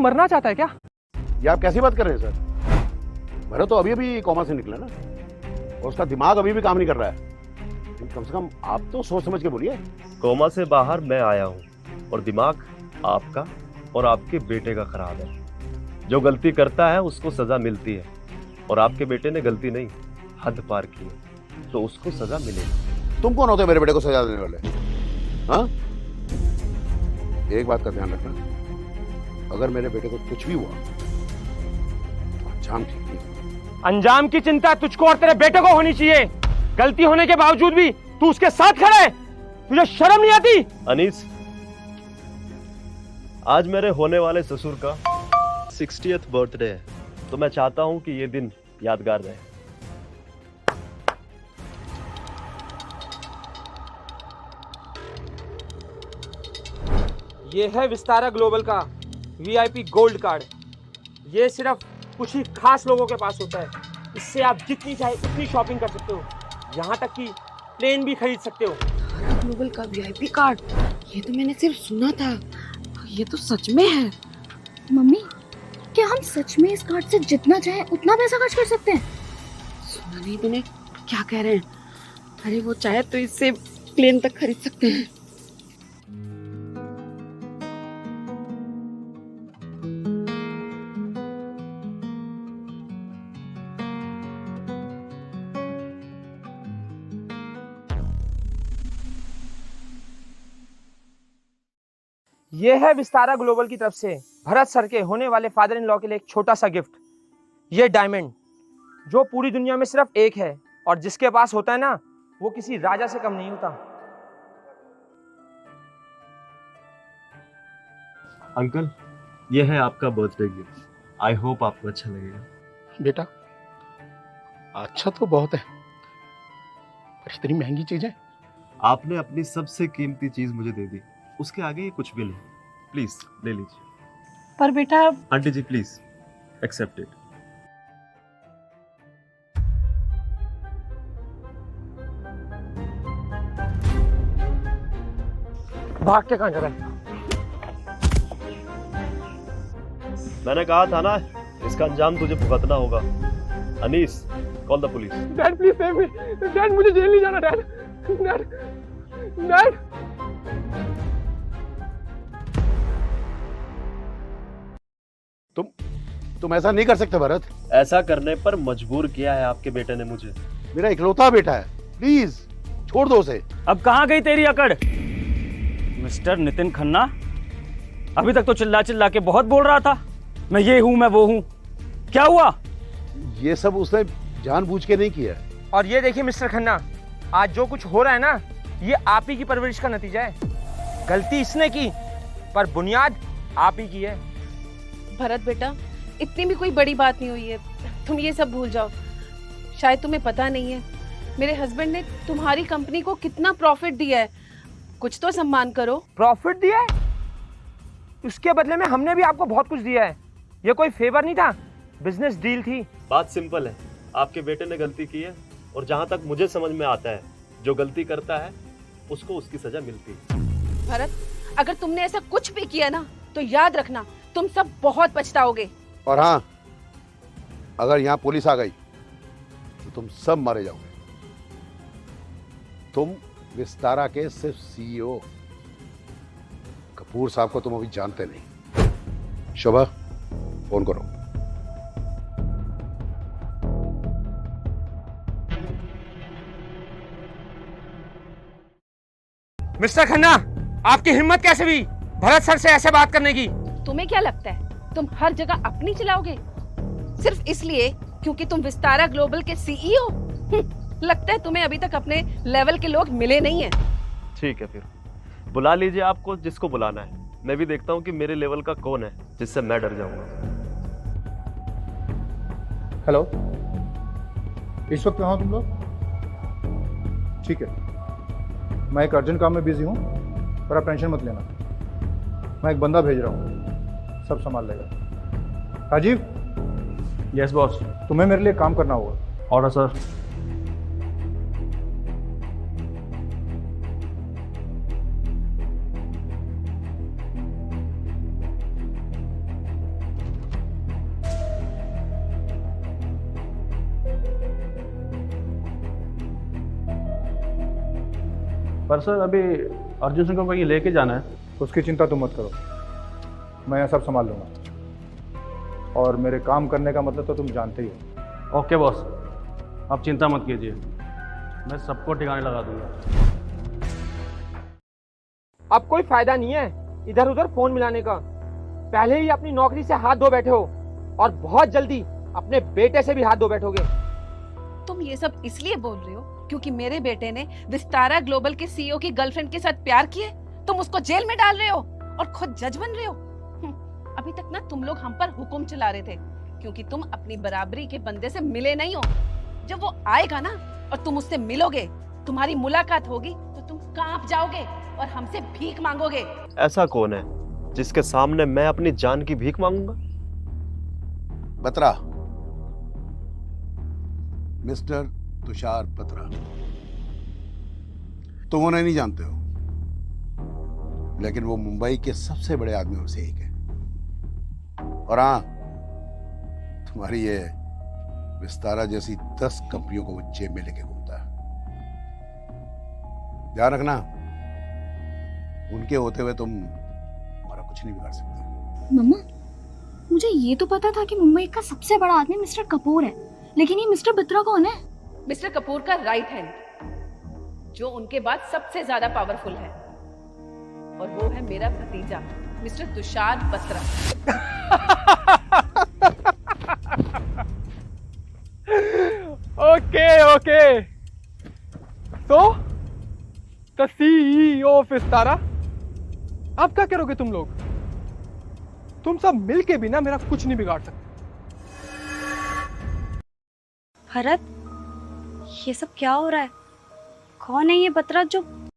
मरना चाहता है क्या? ये आप कैसी बात कर रहे हैं सर? भरत तो अभी अभी कोमा से निकला ना, और उसका दिमाग अभी भी काम नहीं कर रहा है। लेकिन कम से कम आप तो सोच समझ के बोलिए। कोमा से बाहर मैं आया हूँ और दिमाग आपका और आपके बेटे का खराब है। जो गलती करता है उसको सजा मिलती है, और आपके बेटे ने गलती नहीं, हद पार की है, तो उसको सजा मिलेगी। तुम कौन होते हो मेरे बेटे को सजा देने वाले? हाँ, एक बात का ध्यान रखना, अगर मेरे बेटे को कुछ भी हुआ तो अंजाम ठीक नहीं। अंजाम की चिंता तुझको और तेरे बेटे को होनी चाहिए। गलती होने के बावजूद भी तू उसके साथ खड़ा है, तुझे शर्म नहीं आती? अनीस, आज मेरे होने वाले ससुर का 60th बर्थडे है, तो मैं चाहता हूं कि ये दिन यादगार रहे। ये है विस्तारा ग्लोबल का वीआईपी गोल्ड कार्ड। ये सिर्फ कुछ ही खास लोगों के पास होता है। इससे आप जितनी चाहे उतनी शॉपिंग कर सकते हो, यहाँ तक कि प्लेन भी खरीद सकते हो। ग्लोबल का वीआईपी कार्ड, ये तो मैंने सिर्फ सुना था, ये तो सच में है। मम्मी, क्या हम सच में इस कार्ड से जितना चाहे उतना पैसा खर्च कर सकते हैं? सुना नहीं तूने? क्या कह रहे हैं? अरे वो चाहे तो इससे प्लेन तक खरीद सकते हैं। ये है विस्तारा ग्लोबल की तरफ से भरत सर के होने वाले फादर इन लॉ के लिए एक छोटा सा गिफ्ट। ये डायमंड जो पूरी दुनिया में सिर्फ एक है, और जिसके पास होता है ना, वो किसी राजा से कम नहीं होता। अंकल, ये है आपका बर्थडे गिफ्ट। आई होप आपको अच्छा लगेगा। बेटा, अच्छा तो बहुत है, पर इतनी महंगी चीज है। आपने अपनी सबसे कीमती चीज मुझे दे दी, उसके आगे ये कुछ भी नहीं। प्लीज ले लीजिए। पर बेटा, aunty ji please accept it. भाग के कहां जा रहा है? मैंने कहा था ना, इसका अंजाम तुझे भुगतना होगा। Anees, call the police. Dad please save me. Dad मुझे जेल नहीं जाना। Dad, dad, dad. तुम ऐसा नहीं कर सकते भरत। ऐसा करने पर मजबूर किया है आपके बेटे ने मुझे। मेरा इकलौता बेटा है, प्लीज छोड़ दो उसे। अब कहाँ गई तेरी अकड़? मिस्टर नितिन खन्ना, अभी तक तो चिल्ला चिल्ला के बहुत बोल रहा था, मैं ये हूं, मैं वो हूं। क्या हुआ? ये सब उसने जानबूझ के नहीं किया। और ये देखिए मिस्टर खन्ना, आज जो कुछ हो रहा है ना, ये आप ही की परवरिश का नतीजा है। गलती इसने की, पर बुनियाद आप ही की है। भरत बेटा, इतनी भी कोई बड़ी बात नहीं हुई है, तुम ये सब भूल जाओ। शायद तुम्हें पता नहीं है, मेरे हस्बैंड ने तुम्हारी कंपनी को कितना प्रॉफिट दिया है। कुछ तो सम्मान करो। प्रॉफिट दिया है? उसके बदले में हमने भी आपको बहुत कुछ दिया है। ये कोई फेवर नहीं था, बिजनेस डील थी। बात सिंपल है, आपके बेटे ने गलती की है, और जहां तक मुझे समझ में आता है, जो गलती करता है उसको उसकी सजा मिलती है। भरत, अगर तुमने ऐसा कुछ भी किया ना, तो याद रखना तुम सब बहुत पछताओगे। और हाँ, अगर यहाँ पुलिस आ गई तो तुम सब मारे जाओगे। तुम विस्तारा के सिर्फ सीईओ, कपूर साहब को तुम अभी जानते नहीं। शोभा, फोन करो। मिस्टर खन्ना, आपकी हिम्मत कैसे हुई भरत सर से ऐसे बात करने की? तुम्हें क्या लगता है तुम हर जगह अपनी चलाओगे सिर्फ इसलिए क्योंकि तुम विस्तारा ग्लोबल के सीईओ? लगता है तुम्हें अभी तक अपने लेवल के लोग मिले नहीं हैं। ठीक है, फिर बुला लीजिए आपको जिसको बुलाना है। मैं भी देखता हूँ कि मेरे लेवल का कौन है जिससे मैं डर जाऊंगा। हेलो, इस वक्त कहाँ हो तुम लोग? ठीक है, मैं एक अर्जेंट काम में बिजी हूँ, पर आप टेंशन मत लेना। मैं एक बंदा भेज रहा हूँ, सब संभाल लेगा। राजीव। Yes boss. तुम्हें मेरे लिए काम करना होगा। Order sir. पर सर अभी अर्जुन सिंह को कहीं लेके जाना है। उसकी चिंता तुम मत करो, मैं यह सब संभाल लूँगा। और मेरे काम करने का मतलब तो तुम जानते ही हो। ओके बॉस, आप चिंता मत कीजिए, मैं सबको ठिकाने लगा दूंगा। अब कोई फायदा नहीं है इधर उधर फोन मिलाने का। पहले ही अपनी नौकरी से हाथ धो बैठे हो और बहुत जल्दी अपने बेटे से भी हाथ धो बैठोगे। तुम ये सब इसलिए बोल रहे हो क्योंकि मेरे बेटे ने विस्तारा ग्लोबल के सीईओ की गर्लफ्रेंड के साथ प्यार किए? तुम उसको जेल में डाल रहे हो और खुद जज बन रहे हो। अभी तक ना तुम लोग हम पर हुक्म चला रहे थे क्योंकि तुम अपनी बराबरी के बंदे से मिले नहीं हो। जब वो आएगा ना और तुम उससे मिलोगे, तुम्हारी मुलाकात होगी, तो तुम कांप जाओगे और हमसे भीख मांगोगे। ऐसा कौन है जिसके सामने मैं अपनी जान की भीख मांगूंगा? बत्रा, मिस्टर तुषार बत्रा, तुम उन्हें नहीं जानते हो, लेकिन वो मुंबई के सबसे बड़े आदमियों में से एक है। और हाँ, तुम्हारी ये विस्तारा जैसी 10 कंपनियों को वो जेब में लेके घूमता है। ध्यान रखना, उनके होते हुए तुम हमारा कुछ नहीं बिगाड़ सकते। मम्मा, मुझे ये तो पता था कि मुंबई का सबसे बड़ा आदमी मिस्टर कपूर है, लेकिन ये मिस्टर बत्रा कौन है? मिस्टर कपूर का राइट हैंड, जो उनके बाद सबसे ज्यादा पावरफुल है, और वो है मेरा भतीजा mister Tushar Batra. Okay okay, तो द सीईओ ऑफ विस्तारा, अब क्या करोगे तुम लोग? तुम सब मिल के भी ना मेरा कुछ नहीं बिगाड़ सकते। भरत, ये सब क्या हो रहा है? कौन है ये बत्रा जो